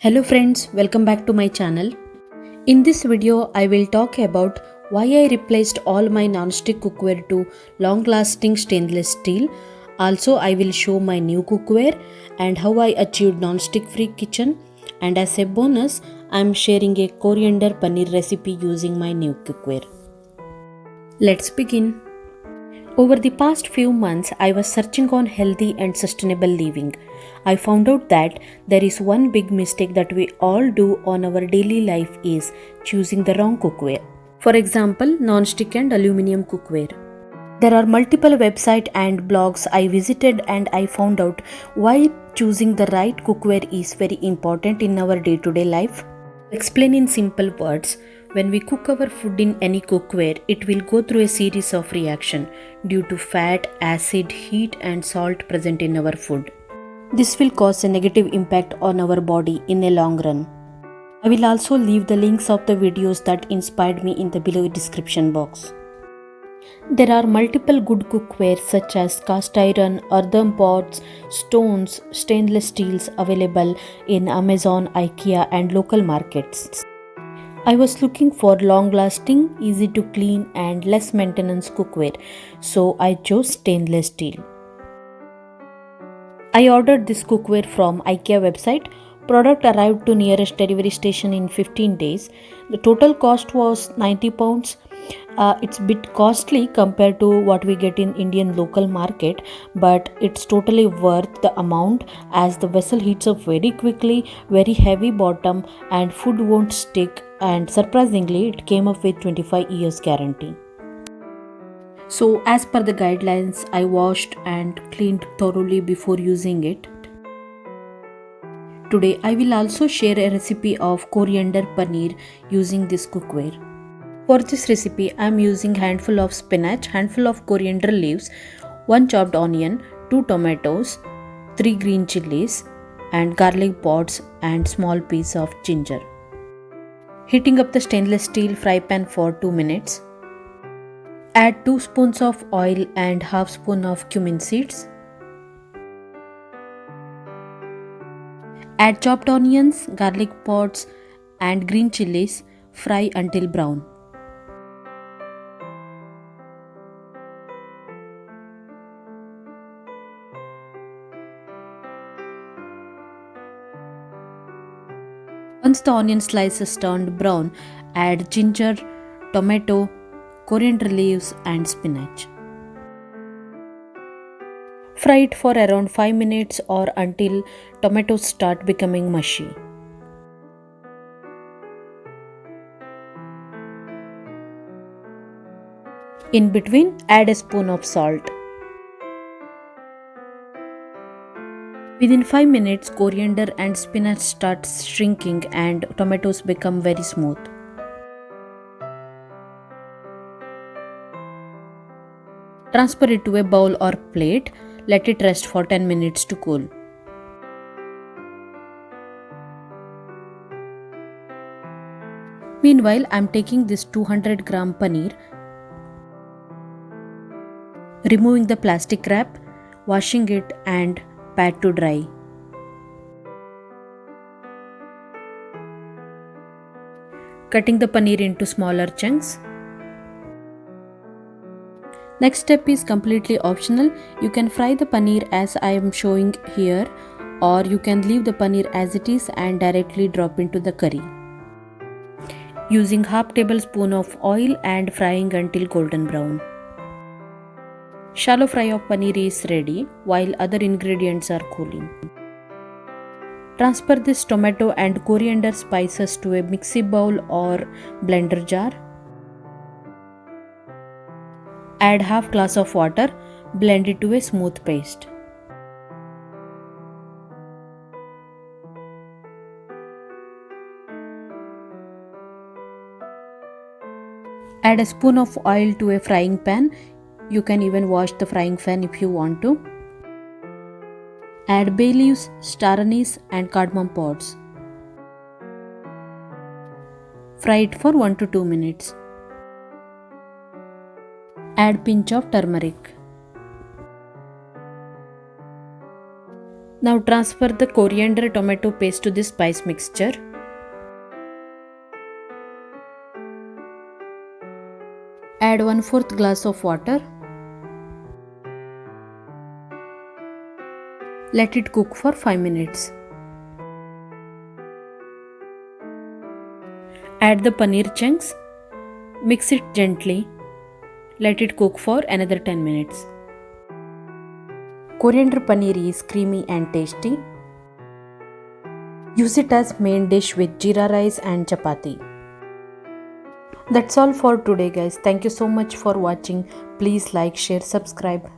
Hello friends, welcome back to my channel. In this video, I will talk about why I replaced all my non-stick cookware to long-lasting stainless steel. Also, I will show my new cookware and how I achieved non-stick free kitchen. And as a bonus, I am sharing a coriander paneer recipe using my new cookware. Let's begin. Over the past few months, I was searching on healthy and sustainable living. I found out that there is one big mistake that we all do on our daily life is choosing the wrong cookware. For example, non-stick and aluminum cookware. There are multiple websites and blogs I visited and I found out why choosing the right cookware is very important in our day-to-day life. Explain in simple words, when we cook our food in any cookware, it will go through a series of reactions due to fat, acid, heat and salt present in our food. This will cause a negative impact on our body in a long run. I will also leave the links of the videos that inspired me in the below description box. There are multiple good cookware such as cast iron, earthen pots, stones, stainless steels available in Amazon, IKEA and local markets. I was looking for long-lasting, easy to clean and less maintenance cookware, so I chose stainless steel. I ordered this cookware from IKEA website. Product arrived to nearest delivery station in 15 days. The total cost was £90. It's a bit costly compared to what we get in Indian local market, but it's totally worth the amount as the vessel heats up very quickly, very heavy bottom and food won't stick, and surprisingly it came up with 25 years guarantee. So as per the guidelines, I washed and cleaned thoroughly before using it. Today I will also share a recipe of coriander paneer using this cookware. For this recipe I am using handful of spinach, handful of coriander leaves, 1 chopped onion, 2 tomatoes, 3 green chilies and garlic pods and small piece of ginger. Heating up the stainless steel fry pan for 2 minutes. Add 2 spoons of oil and half spoon of cumin seeds. Add chopped onions, garlic pods and green chilies. Fry until brown. Once the onion slices turned brown, add ginger, tomato, coriander leaves and spinach. Fry it for around 5 minutes or until tomatoes start becoming mushy. In between, add a spoon of salt. Within 5 minutes, coriander and spinach start shrinking and tomatoes become very smooth. Transfer it to a bowl or plate. Let it rest for 10 minutes to cool. Meanwhile, I am taking this 200 gram paneer, removing the plastic wrap, washing it and pat to dry. Cutting the paneer into smaller chunks. Next step is completely optional. You can fry the paneer as I am showing here, or you can leave the paneer as it is and directly drop into the curry. Using half tablespoon of oil and frying until golden brown. Shallow fry of paneer is ready while other ingredients are cooling. Transfer this tomato and coriander spices to a mixing bowl or blender jar. Add half glass of water, blend it to a smooth paste. Add a spoon of oil to a frying pan. You can even wash the frying pan if you want to. Add bay leaves, star anise and cardamom pods. Fry it for 1 to 2 minutes. Add pinch of turmeric. Now transfer the coriander tomato paste to this spice mixture. Add 1/4 glass of water. Let it cook for 5 minutes. Add the paneer chunks. Mix it gently. Let it cook for another 10 minutes. Coriander paneer is creamy and tasty. Use it as main dish with jeera rice and chapati. That's all for today guys. Thank you so much for watching. Please like, share, subscribe.